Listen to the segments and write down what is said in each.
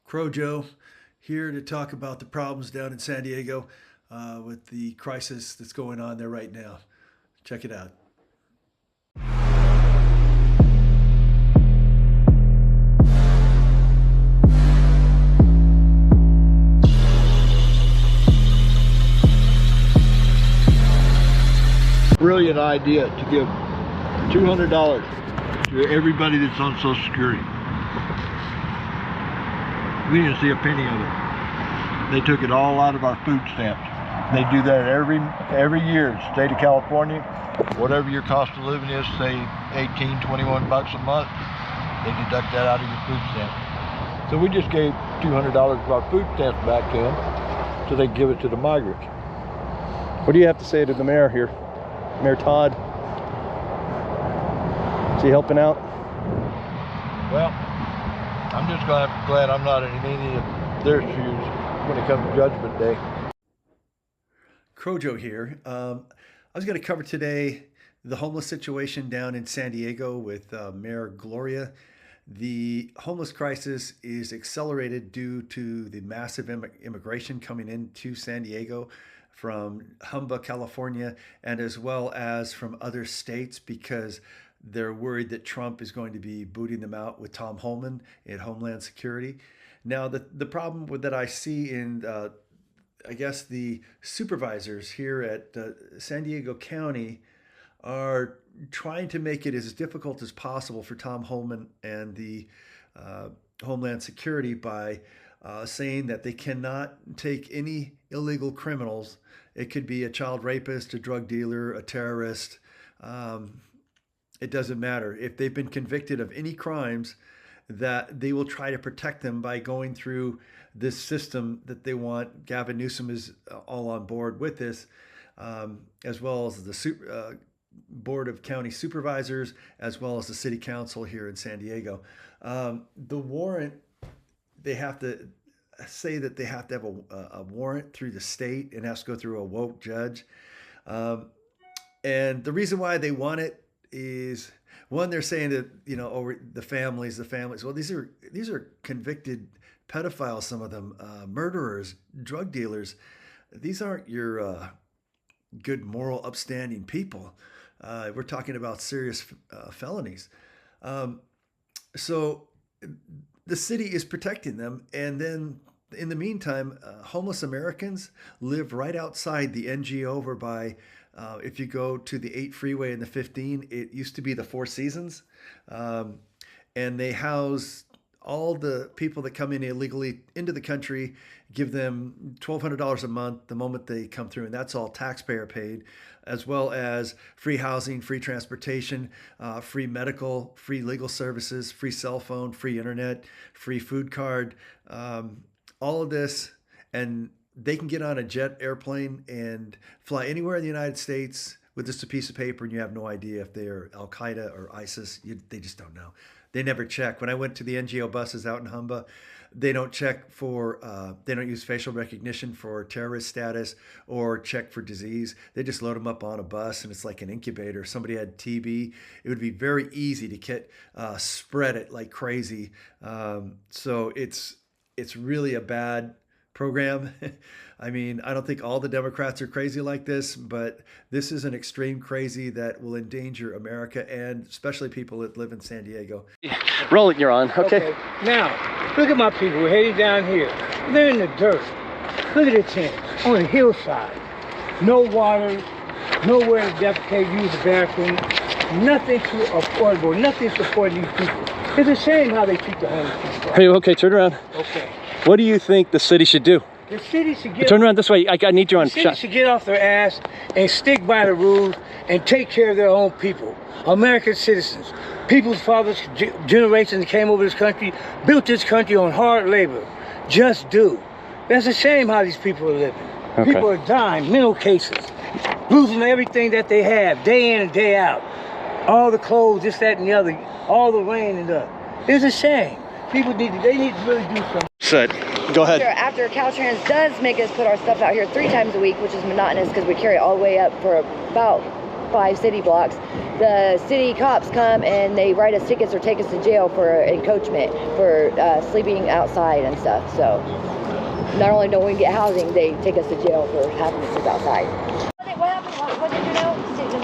Crowjo here to talk about the problems down in San Diego with the crisis that's going on there right now. Check it out. Brilliant idea to give $200 to everybody that's on Social Security. We didn't see a penny of it. They took it all out of our food stamps. They do that every year. State of California, whatever your cost of living is, say 18, 21 bucks a month, they deduct that out of your food stamp. So we just gave $200 of our food stamps back to them so they give it to the migrants. What do you have to say to the mayor here? Mayor Todd? Is he helping out? Well, I'm just glad I'm not in any of their shoes when it comes to Judgment Day. Crowjo here. I was going to cover today the homeless situation down in San Diego with Mayor Gloria. The homeless crisis is accelerated due to the massive immigration coming into San Diego from Humboldt, California, and as well as from other states, because they're worried that Trump is going to be booting them out with Tom Homan at Homeland Security. Now, the problem that I see in, I guess, the supervisors here at San Diego County are trying to make it as difficult as possible for Tom Homan and the Homeland Security by saying that they cannot take any illegal criminals. It could be a child rapist, a drug dealer, a terrorist. It doesn't matter. If they've been convicted of any crimes, that they will try to protect them by going through this system that they want. Gavin Newsom is all on board with this, as well as the Board of County Supervisors, as well as the City Council here in San Diego. The warrant, they have to say that they have to have a warrant through the state and has to go through a woke judge. And the reason why they want it is, one, they're saying that, over the families. Well, these are convicted pedophiles, some of them, murderers, drug dealers. These aren't your good, moral, upstanding people. We're talking about serious felonies. So the city is protecting them. And then in the meantime, homeless Americans live right outside the NGO over by, if you go to the 8 freeway and the 15, it used to be the Four Seasons. And they house all the people that come in illegally into the country, give them $1,200 a month the moment they come through, and that's all taxpayer paid, as well as free housing, free transportation, free medical, free legal services, free cell phone, free internet, free food card, all of this. And they can get on a jet airplane and fly anywhere in the United States with just a piece of paper, and you have no idea if they're Al-Qaeda or ISIS. They just don't know. They never check. When I went to the NGO buses out in Humboldt, they don't check for, they don't use facial recognition for terrorist status or check for disease. They just load them up on a bus, and it's like an incubator. If somebody had TB, it would be very easy to get spread it like crazy. So it's really a bad program. I mean, I don't think all the Democrats are crazy like this, but this is an extreme crazy that will endanger America, and especially people that live in San Diego. Rolling, you're on. Okay. Now, look at my people. We're heading down here. They're in the dirt. Look at the tents on the hillside. No water, nowhere to defecate, use the bathroom. Nothing too affordable. Nothing supporting these people. It's a shame how they treat the homeless people. Hey, okay, turn around. Okay. What do you think the city should do? The city should get... Turn around this way. I need you on The city shot. should get off their ass and stick by the rules and take care of their own people. American citizens. People's fathers, generations that came over this country, built this country on hard labor. Just do. That's a shame how these people are living. Okay. People are dying, mental cases, losing everything that they have, day in and day out. All the clothes, this, that, and the other, all the rain and the... It's a shame. People need to really do something. Said, go ahead. After Caltrans does make us put our stuff out here 3 times a week, which is monotonous because we carry it all the way up for about 5 city blocks, the city cops come and they write us tickets or take us to jail for encroachment, for sleeping outside and stuff. So not only don't we get housing, they take us to jail for having to sleep outside. What happened? What did you know?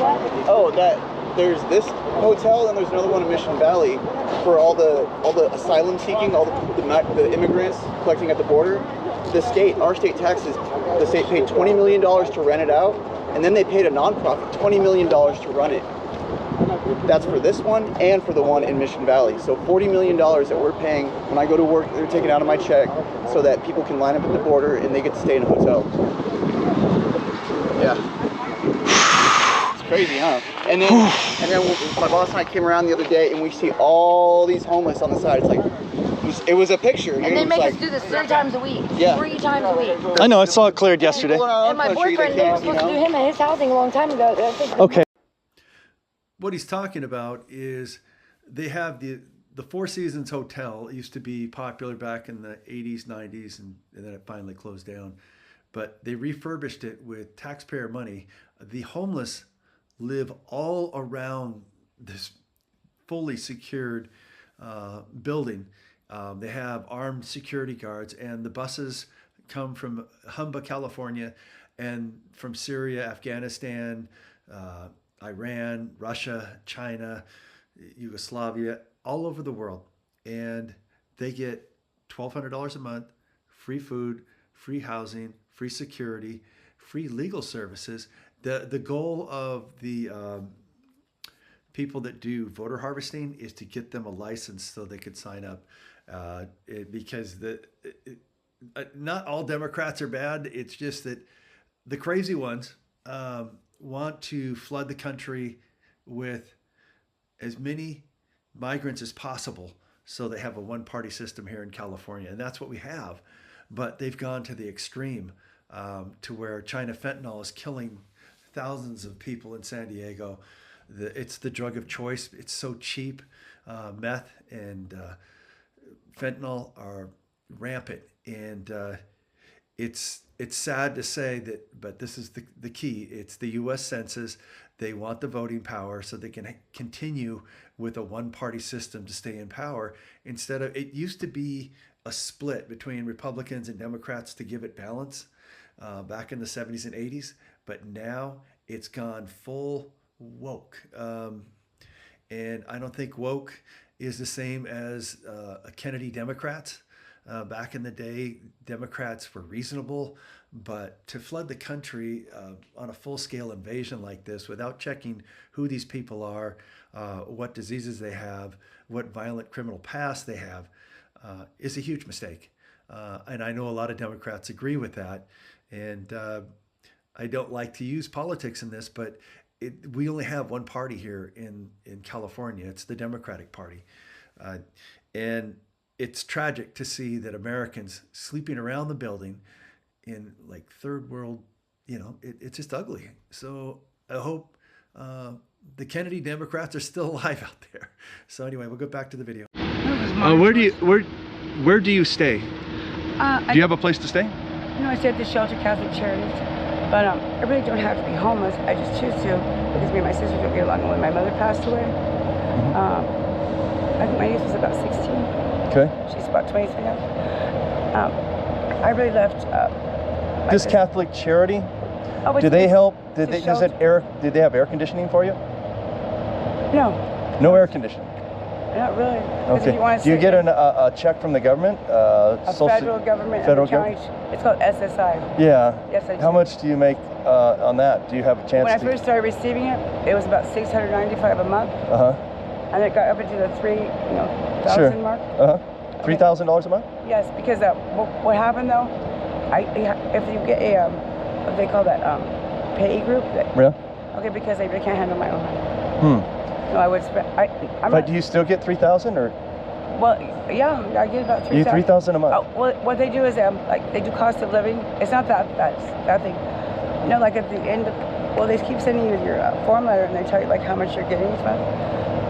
What? Oh, that there's this hotel and there's another one in Mission Valley for all the asylum seeking, all the immigrants collecting at the border. Our state taxes, the state paid $20 million to rent it out, and then they paid a nonprofit $20 million to run it. That's for this one and for the one in Mission Valley. So $40 million that we're paying when I go to work, they're taking out of my check so that people can line up at the border and they get to stay in a hotel. Yeah. It's crazy, huh? And then my boss and I came around the other day and we see all these homeless on the side. It's like, it was a picture. And they make us do this 3 times a week. Yeah. 3 times a week. I know, I saw it cleared yesterday. And my boyfriend, they were supposed to do him at his housing a long time ago. Okay. What he's talking about is they have the Four Seasons Hotel. It used to be popular back in the 80s, 90s, and then it finally closed down. But they refurbished it with taxpayer money. The homeless live all around this fully secured building. They have armed security guards, and the buses come from Humba, California, and from Syria, Afghanistan, Iran, Russia, China, Yugoslavia, all over the world. And they get $1,200 a month, free food, free housing, free security, free legal services. The goal of the people that do voter harvesting is to get them a license so they could sign up. Because not all Democrats are bad. It's just that the crazy ones want to flood the country with as many migrants as possible so they have a one-party system here in California. And that's what we have. But they've gone to the extreme to where China fentanyl is killing thousands of people in San Diego. It's the drug of choice. It's so cheap. Meth and fentanyl are rampant, and it's sad to say that, but this is the key. It's the U.S. Census. They want the voting power so they can continue with a one-party system to stay in power. Instead of, it used to be a split between Republicans and Democrats to give it balance back in the 70s and 80s, but now it's gone full woke. And I don't think woke is the same as Kennedy Democrats. Back in the day, Democrats were reasonable, but to flood the country on a full-scale invasion like this without checking who these people are, what diseases they have, what violent criminal past they have, is a huge mistake. And I know a lot of Democrats agree with that. And I don't like to use politics in this, but we only have one party here in California. It's the Democratic Party. And it's tragic to see that Americans sleeping around the building in like third world, it's just ugly. So I hope the Kennedy Democrats are still alive out there. So anyway, we'll go back to the video. Where do you stay? Do you have a place to stay? No, I stay at the Shelter Catholic Charities. But I really don't have to be homeless. I just choose to because me and my sisters don't get along. When my mother passed away, I think my niece was about 16. Okay. She's about 23 now. I really left. This Catholic Charity, do they help? Did they have air conditioning for you? No. No air conditioning. Not really. Okay. Do you get a check from the government? Federal government. Federal government. It's called SSI. Yeah. Yes, I do. How much do you make on that? Do you have a chance? When I first started receiving it, it was about $695 a month. And it got up into the $3,000 mark. $3,000 a month? Yes, because what happened though, if you get a what they call that pay group. Okay, because I really can't handle my own money. No, I would spend. But do you still get 3,000 or? Well, yeah, I get about 3,000. You 3,000 a month. Well, what they do is like they do cost of living. It's not that thing. Like at the end, they keep sending you your form letter and they tell you like how much you're getting each month.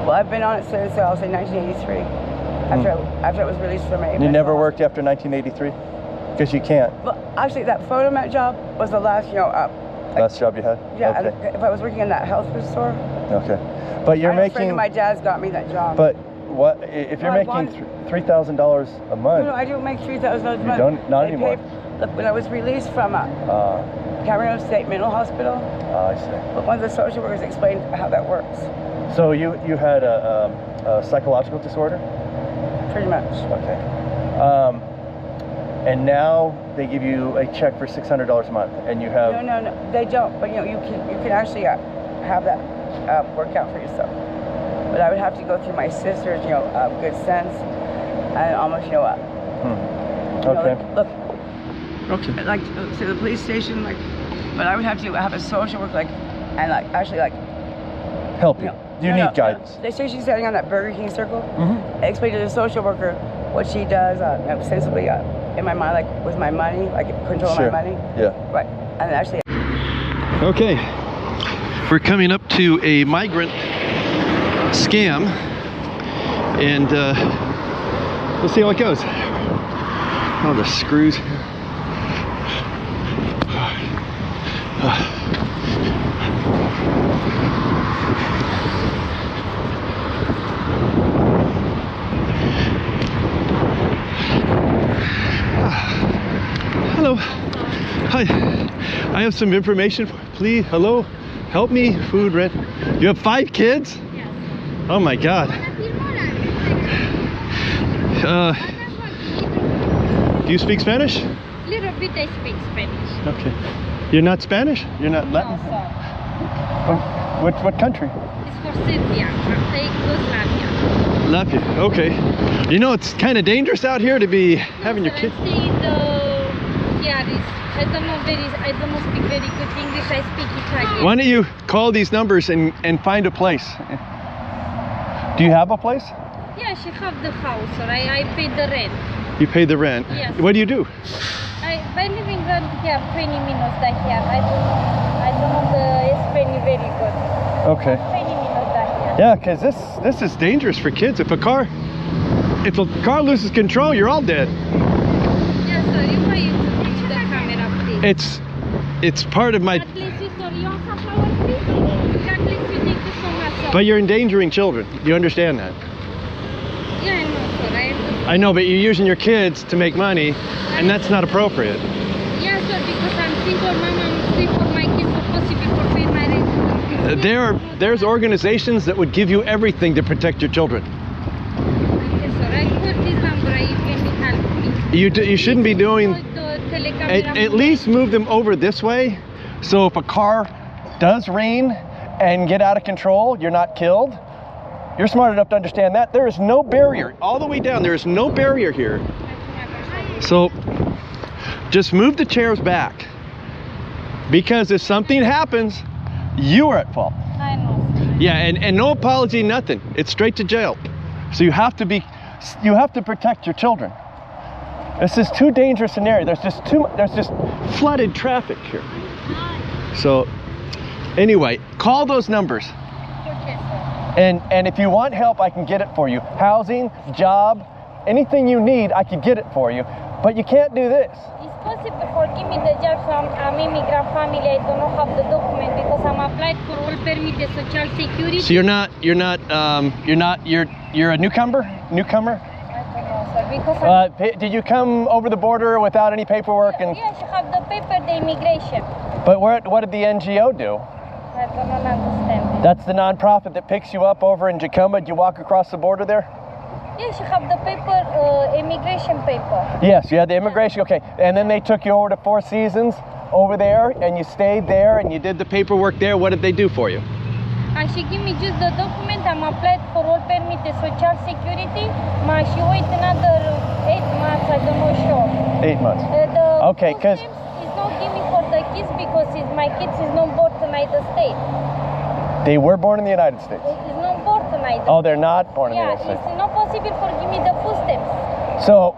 Well, I've been on it since I'll say 1983. After it was released from me. You never worked after 1983? Because you can't. Well, actually, that photomat job was the last, Last job you had? Yeah, Okay. if I was working in that health food store. Okay. But you're A friend making. of my dad's got me that job. But what if you're making $3,000 a month? No, I don't make $3,000 a month. You don't? Not anymore. Look, when I was released from Crowjo State Mental Hospital, I see. one of the social workers explained how that works. So you had a psychological disorder? Pretty much. Okay. And now they give you a check for $600 a month, and you have. No, they don't. But you can actually have that work out for yourself. But I would have to go through my sister's, good sense, and almost, Okay. Look. Okay. Like to the police station, but I would have to have a social worker, actually help you. You need guidance. They say she's standing on that Burger King circle. Mm-hmm. I explained to the social worker what she does, sensibly in my mind, with my money, control my money. Yeah. Right. And actually. Okay, we're coming up to a migrant scam, and we'll see how it goes. Oh, the screws. Hello. Hi. I have some information. Please. Hello. Help me. Food, rent. You have 5 kids? Yes. Oh my God. Do you speak Spanish? Little bit I speak Spanish. Okay. You're not Spanish? You're not Latin? No, sir. What country? It's for Serbia. Yugoslavia. Latvia. Okay. You know, it's kind of dangerous out here to be having your kids. I don't know speak very good English. I speak Italian. Why don't you call these numbers and find a place? Do you have a place? Yeah, she have the house, or I pay the rent. You pay the rent? Yes. What do you do? I live in here 20 minutes here. I don't know the Spanish very good. Okay. 20 minutes here. Yeah, because this is dangerous for kids. If a car loses control, you're all dead. Yeah, sir, you want you to reach the camera, please. It's part of my. At least you, sir, you want some flower, please? At least you thank you so much, sir. But you're endangering children. You understand that? Yeah, I know, sir. I understand. I know, but you're using your kids to make money, and that's not appropriate. Yeah, sir, because I'm single mom, I'm free for my kids, so possible for pay my rent. There's organizations that would give you everything to protect your children. Okay, sir, I put this number, you can help me. You shouldn't be doing. At least move them over this way, so if a car does rain and get out of control, you're not killed. You're smart enough to understand that. There is no barrier. All the way down, there is no barrier here. So just move the chairs back. Because if something happens, you are at fault. I know. Yeah, and no apology, nothing. It's straight to jail. So you have to protect your children. This is too dangerous an area. There's just flooded traffic here. So anyway, call those numbers. Okay, sir. And if you want help, I can get it for you. Housing, job, anything you need, I can get it for you. But you can't do this. It's possible for give me the job, so I'm immigrant family. I don't know have the document because I'm applied for all permit the social security. So you're a newcomer? I don't know, sir, because Did you come over the border without any paperwork? yeah, she have the paper, the immigration. But what did the NGO do? I don't understand. That's the nonprofit that picks you up over in Tacoma. Did you walk across the border there? Yeah, she have the paper, immigration paper. Yes, you had the immigration, okay. And then they took you over to Four Seasons over there, and you stayed there, and you did the paperwork there. What did they do for you? And she give me just the document. I'm applied for all permit, the social security. She wait another 8 months, I don't know sure. 8 months. Okay, because it's not giving for the kids because my kids is not born in the United States. they were born in the United States. It's not born tonight. Oh, they're not born in the United States. It's not possible for give me the footsteps. So,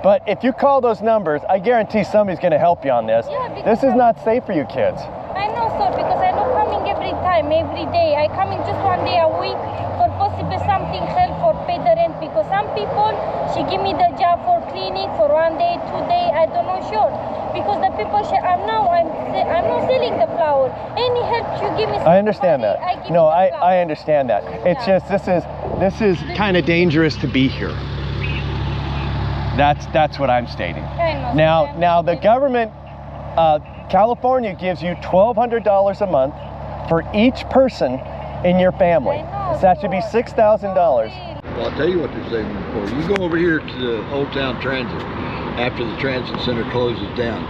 but if you call those numbers, I guarantee somebody's going to help you on this. Yeah, this is not safe for you kids. I know, sir, because I'm not coming every time, every day. I coming just 1 day a week for possible something help for pay the rent because some people, she give me the job for cleaning for 1 day, 2 day, I don't know sure. because the people say, I'm not selling the flower. Any help you give me? I understand that. I give No, you the I flower. understand that. It's just this is kind of dangerous to be here. That's what I'm stating. I know. Now the government, California gives you $1,200 a month for each person in your family. I know, So that should be $6,000. Well, I'll tell you what they're saving it for. You go over here to the Old Town Transit after the transit center closes down.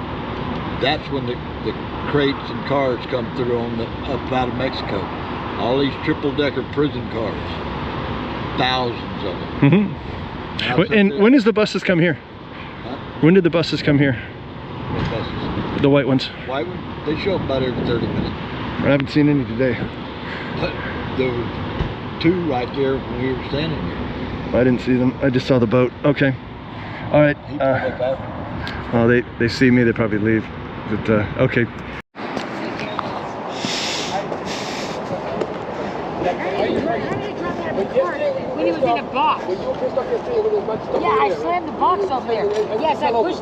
That's when the crates and cars come through up out of Mexico. All these triple-decker prison cars. Thousands of them. Mm-hmm. And when does the buses come here? Huh? When did the buses come here? What buses? The white ones. White ones? They show up about every 30 minutes. I haven't seen any today. But there was 2 right there when we were standing here. I didn't see them. I just saw the boat. Okay. All right. He pulled up after. Well, they see me. They probably leave. But okay. When he was in a box. Yeah, I slammed the box up there. Yes, I pushed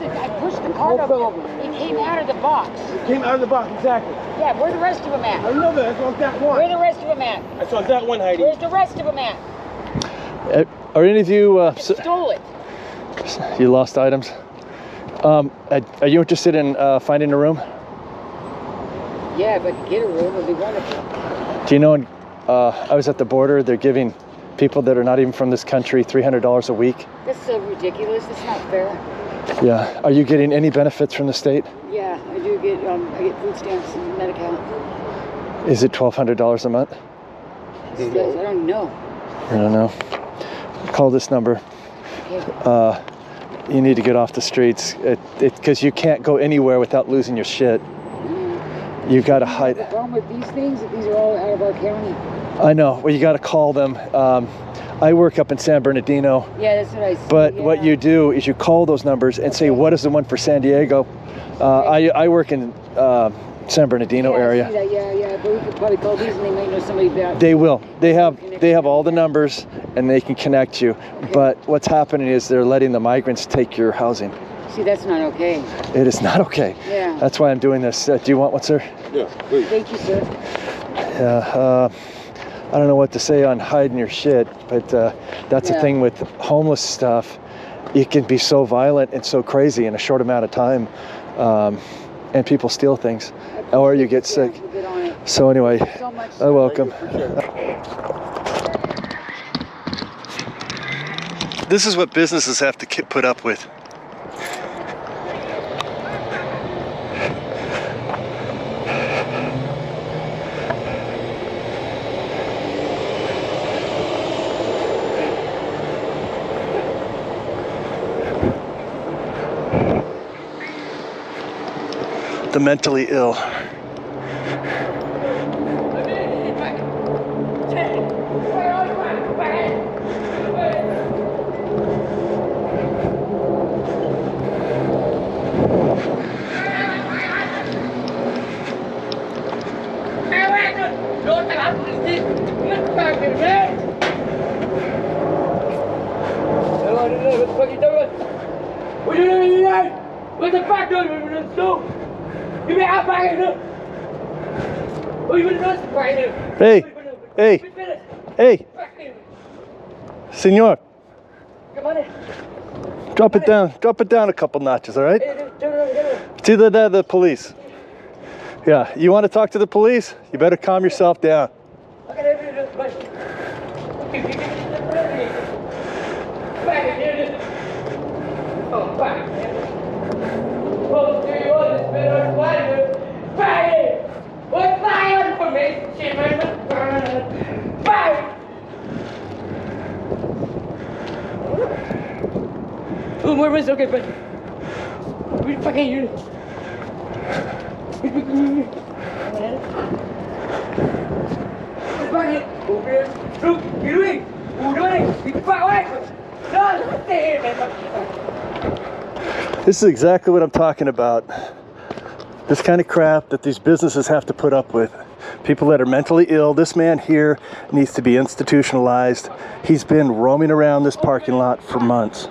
the cart over. It came out of the box. It came out of the box, exactly. Yeah, where are the rest of them at? I know that. That's on that one. Where are the rest of them at? That's on that one, Heidi. Where's the rest of them at? Are any of you Stole it. you lost items? Are you interested in finding a room? Yeah, if I could get a room, it'd be wonderful. Do you know? I was at the border. They're giving people that are not even from this country $300 a week. That's so ridiculous. That's not fair. Yeah. Are you getting any benefits from the state? Yeah, I do get. I get food stamps and Medi-Cal. Is it $1,200 a month? I don't know. I don't know. Call this number. Okay. You need to get off the streets because you can't go anywhere without losing your shit. You got to hide. The problem with these things, these are all out of our county. I know. Well, you got to call them. I work up in San Bernardino. Yeah, that's what I see. But yeah. what you do is you call those numbers and say, what is the one for San Diego? I work in San Bernardino area. I see that. Yeah, but we could probably call these and they might know somebody back. They will. They have all the numbers and they can connect you. Okay. But what's happening is they're letting the migrants take your housing. See, that's not okay. It is not okay. Yeah. That's why I'm doing this. Do you want one, sir? Yeah, please. Thank you, sir. Yeah. I don't know what to say on hiding your shit, but that's the thing with homeless stuff. It can be so violent and so crazy in a short amount of time, and people steal things, or you get sick. We'll get on it. So anyway, So much, you're welcome. This is what businesses have to put up with. The mentally ill. What the fuck doing with this too? You be out back here. Oh, you been nuts right here. Hey, senor. Come on in. Drop it down a couple notches, all right? It's either that or the police. Yeah, you want to talk to the police? You better calm yourself down. Oh, more was okay, but we fucking you. This is exactly what I'm talking about. This kind of crap that these businesses have to put up with. People that are mentally ill. This man here needs to be institutionalized. He's been roaming around this parking lot for months.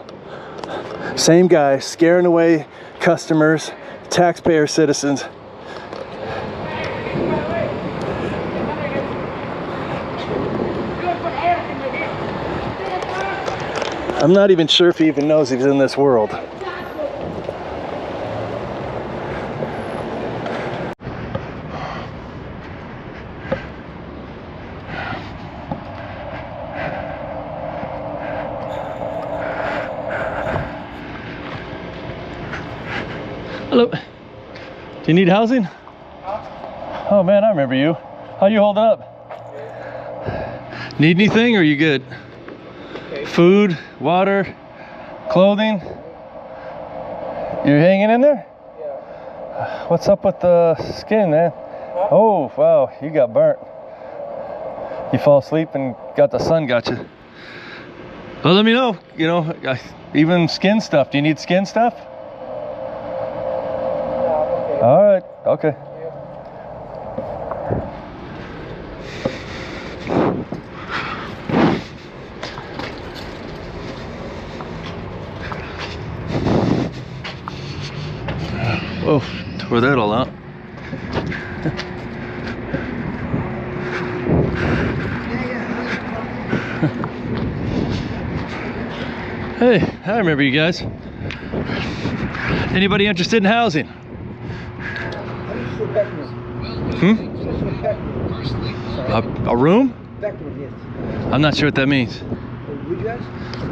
Same guy, scaring away customers, taxpayer citizens. I'm not even sure if he even knows he's in this world. Hello. Do you need housing? Oh man, I remember you. How you holding up? Need anything or are you good? Food, water, clothing? You're hanging in there? Yeah. What's up with the skin, man? Oh, wow, you got burnt. You fall asleep and got the sun got you. Well, let me know. You know, even skin stuff. Do you need skin stuff? All right, okay. Oh, tore that all out. Hey, I remember you guys. Anybody interested in housing? A room? I'm not sure what that means.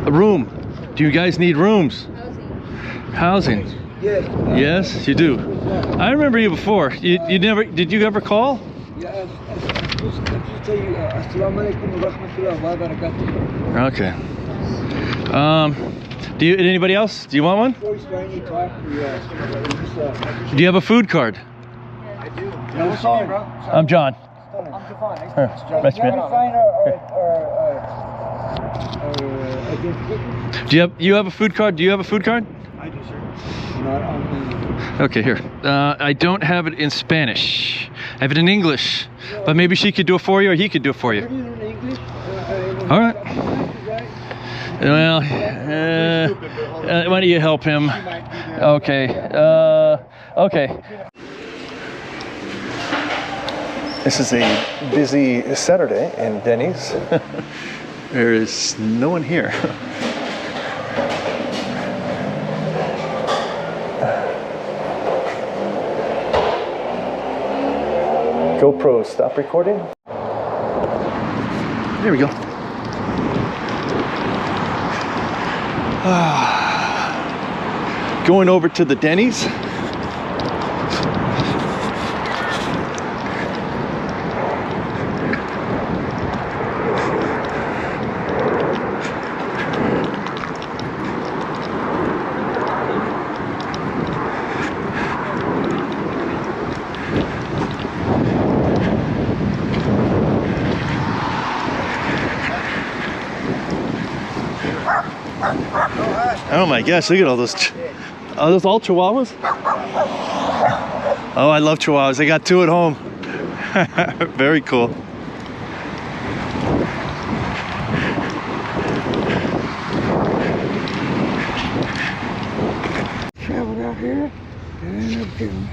A room. Do you guys need rooms? Housing. Yes, you do. I remember you before. You never did you ever call? Okay. Do you anybody else? Do you want one? Do you have a food card? I do. What's your name, bro? I'm John. I'm Javon. Nice to meet you. Do you have a food card? Do you have a food card? I do, sir. Okay, here. I don't have it in Spanish. I have it in English. But maybe she could do it for you or he could do it for you. All right. Well, why don't you help him? Okay. Okay. This is a busy Saturday in Denny's. There is no one here. GoPro, stop recording. There we go. Going over to the Denny's. Oh my gosh, look at all those. Are those all Chihuahuas? Oh, I love Chihuahuas. I got 2 at home. Very cool. Traveled out here and ended up getting.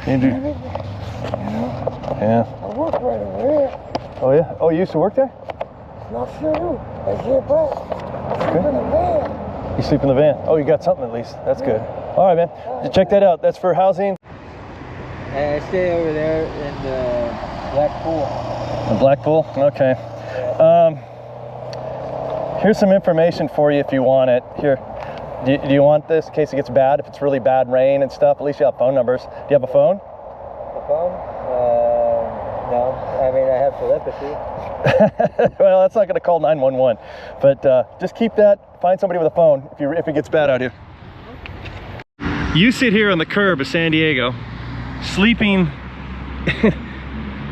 Andrew. You know? Yeah. I work right over here. Oh yeah? Oh, you used to work there? Not sure who. I get back. I sleep in the van. You sleep in the van? Oh, you got something at least. That's good. All right, man. Check that out. That's for housing. I stay over there in the Black Pool. The Black Pool? Okay. Here's some information for you if you want it. Here. Do you want this in case it gets bad? If it's really bad rain and stuff, at least you have phone numbers. Do you have a phone? A phone? No. I mean, I have telepathy. Well, that's not going to call 911. But just keep that. Find somebody with a phone if it gets bad out here. You sit here on the curb of San Diego, sleeping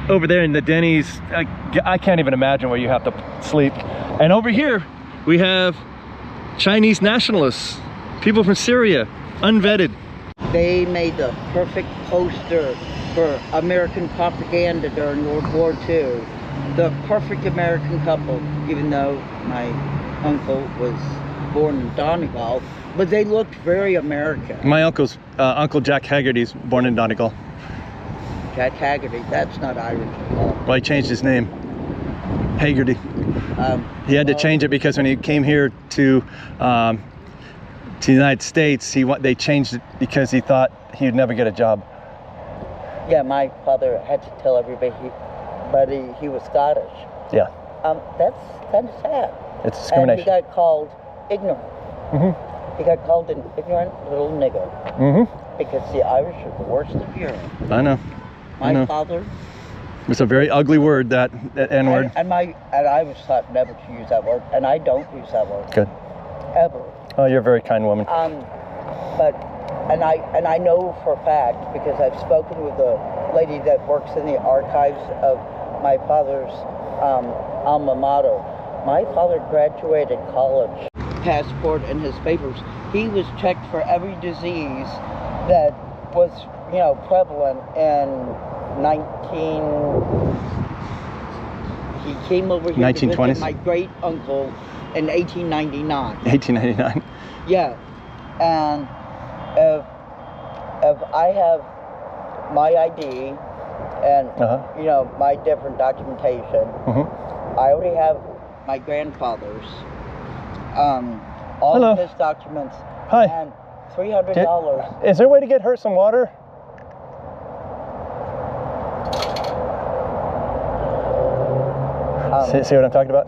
over there in the Denny's. I can't even imagine where you have to sleep. And over here, we have Chinese nationalists, people from Syria, unvetted. They made the perfect poster for American propaganda during World War II. The perfect American couple, even though my uncle was born in Donegal, But they looked very American. My uncle's Uncle Jack Haggerty's born in Donegal. Jack Haggerty, that's not Irish at all. Well, he changed his name. Haggerty. He had to change it because when he came here to the United States, they changed it because he thought he'd never get a job. Yeah, my father had to tell everybody he was Scottish. Yeah. That's kind of sad. It's discrimination. And he got called ignorant. Mm-hmm. He got called an ignorant little nigger. Mm-hmm. Because the Irish are the worst of Europe. I know. My father. It's a very ugly word, that N-word. And I was taught never to use that word, and I don't use that word. Good. Ever. Oh, you're a very kind woman. And I know for a fact, because I've spoken with the lady that works in the archives of my father's alma mater. My father graduated college, passport and his papers. He was checked for every disease that was, prevalent in he came over here 1920s? To visit my great uncle in 1899. 1899. Yeah, and if I have my ID and my different documentation, I already have my grandfather's, all of his documents, and $300. Is there a way to get her some water? See what I'm talking about?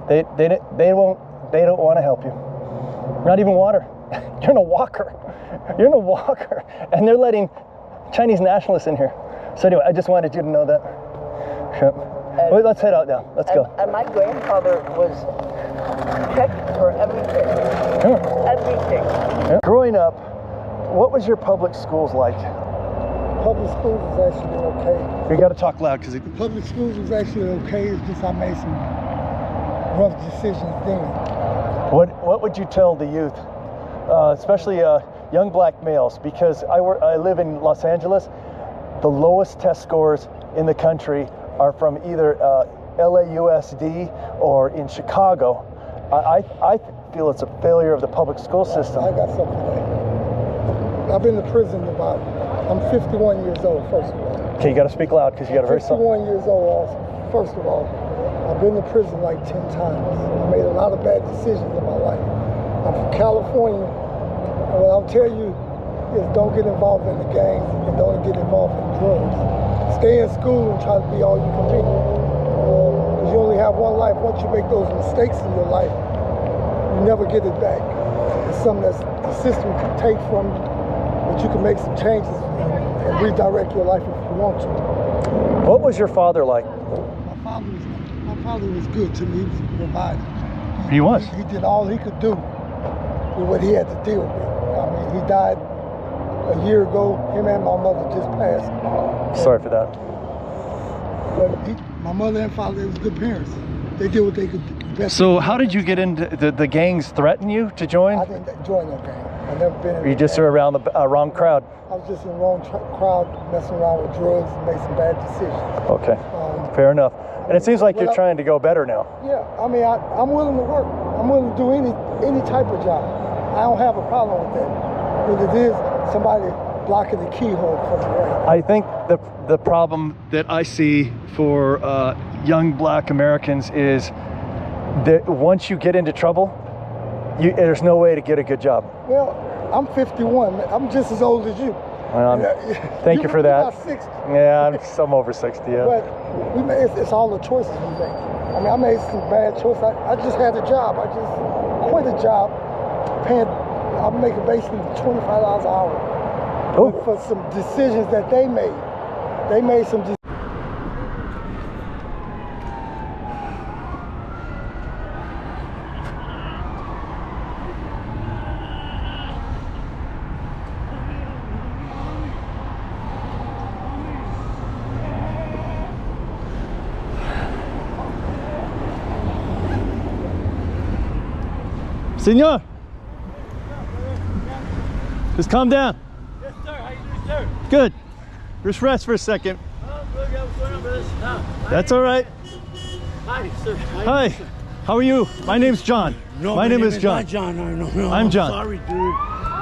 They don't want to help you. Not even water. You're in a walker. You're in a walker, and they're letting Chinese nationalists in here. So anyway, I just wanted you to know that. Well, let's head out now. Let's go. And my grandfather was checked for everything. Everything. Yeah. Growing up, what was your public schools like? Public schools was actually okay. You got to talk loud because the public schools was actually okay. It's just I made some rough decisions then. What would you tell the youth, especially young black males? Because I live in Los Angeles. The lowest test scores in the country are from either LAUSD or in Chicago. I feel it's a failure of the public school system. I got something for that. I've been to prison I'm 51 years old, first of all. Okay, you got to speak loud because you got to hear something. 51 years old also. First of all, I've been to prison like 10 times. I made a lot of bad decisions in my life. I'm from California, and what I'll tell you is don't get involved in the gangs and don't get involved in drugs. Stay in school and try to be all you can be. Because you only have one life. Once you make those mistakes in your life, you never get it back. It's something that the system can take from you, but you can make some changes and redirect your life if you want to. What was your father like? My father was good to me. He was a provider. He was? He did all he could do with what he had to deal with. I mean, he died a year ago. Him and my mother just passed. Sorry for that. But my mother and father, they was good parents. They did what they could best. So how did you get into the gangs threaten you to join? I didn't join no gang. I've never been in. You just were around the wrong crowd. I was just in the wrong crowd, messing around with drugs and made some bad decisions. Okay, fair enough. And it seems like you're trying to go better now. Yeah, I mean, I'm willing to work. I'm willing to do any type of job. I don't have a problem with that. But it is somebody blocking the keyhole for me right. I think the problem that I see for young black Americans is that once you get into trouble, there's no way to get a good job. Well, I'm 51. I'm just as old as you. Well, thank you for that. About 60. Yeah, I'm over 60. Yeah. But it's all the choices we make. I mean, I made some bad choices. I just had a job. I just quit a job, I'm making basically $25 an hour. Oh. For some decisions that they made. They made some decisions. Senor, just calm down. Yes, sir. How you doing, sir? Good. Just rest for a second. Oh, look, what's going on with this? No. That's all right. Hi, sir. Hi. How are you? My name's John. No, my name is John. Not John. No. I'm John. Sorry, dude.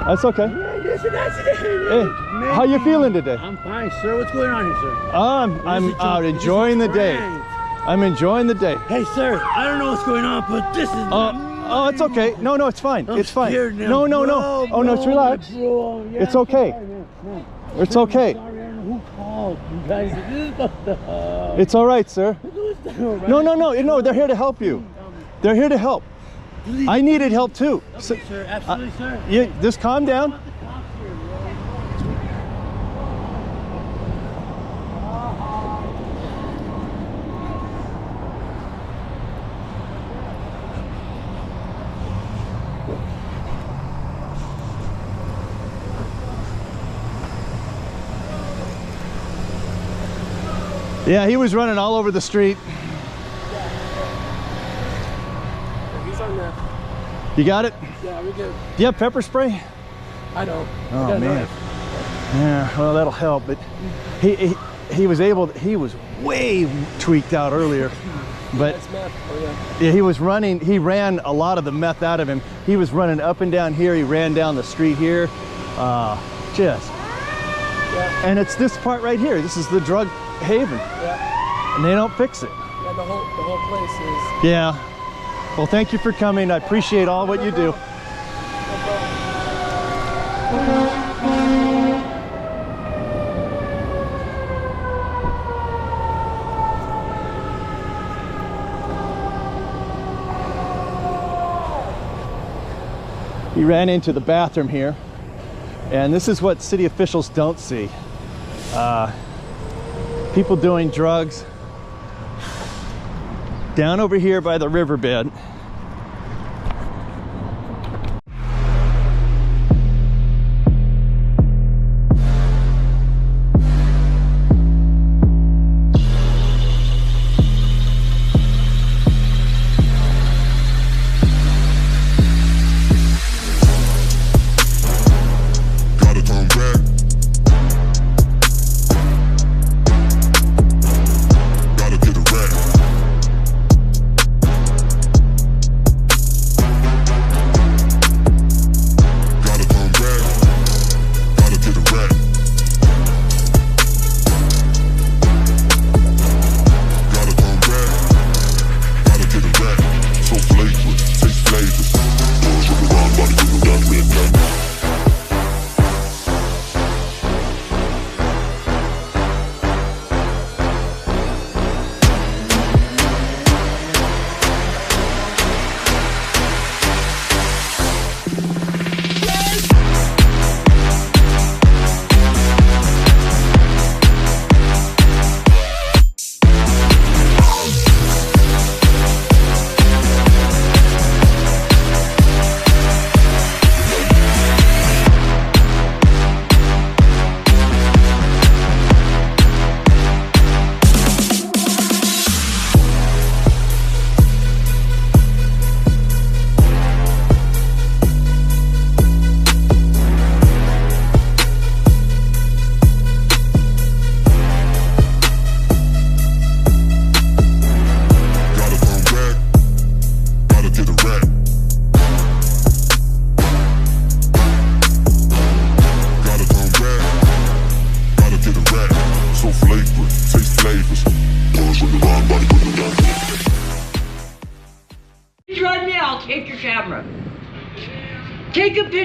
That's okay. Yeah, yes, that's it. Hey, how you feeling today? I'm fine, sir. What's going on here, sir? I'm out enjoying the day. I'm enjoying the day. Hey, sir. I don't know what's going on, but this is. Oh, it's okay. No, it's fine. I'm it's fine. now. No. Oh no, it's relaxed. Yeah, it's okay. It's okay. Sorry, I don't know who called. You guys, it's all right, sir. No. They're here to help you. They're here to help. I needed help too. Okay, sir. Absolutely, sir. Yeah, just calm down. Yeah, he was running all over the street. He's on there. You got it? Yeah, we're good. Do you have pepper spray? I don't. Oh man. Yeah, well that'll help. But he was way tweaked out earlier. But That's meth. Oh, yeah, he ran a lot of the meth out of him. He was running up and down here, he ran down the street here. And it's this part right here. This is the drug haven. Yeah. And they don't fix it. Yeah, the whole place is. Yeah. Well, thank you for coming. I appreciate all what you do. He ran into the bathroom here, and this is what city officials don't see. People doing drugs down over here by the riverbed. Drive me, I'll take your camera. Take a picture.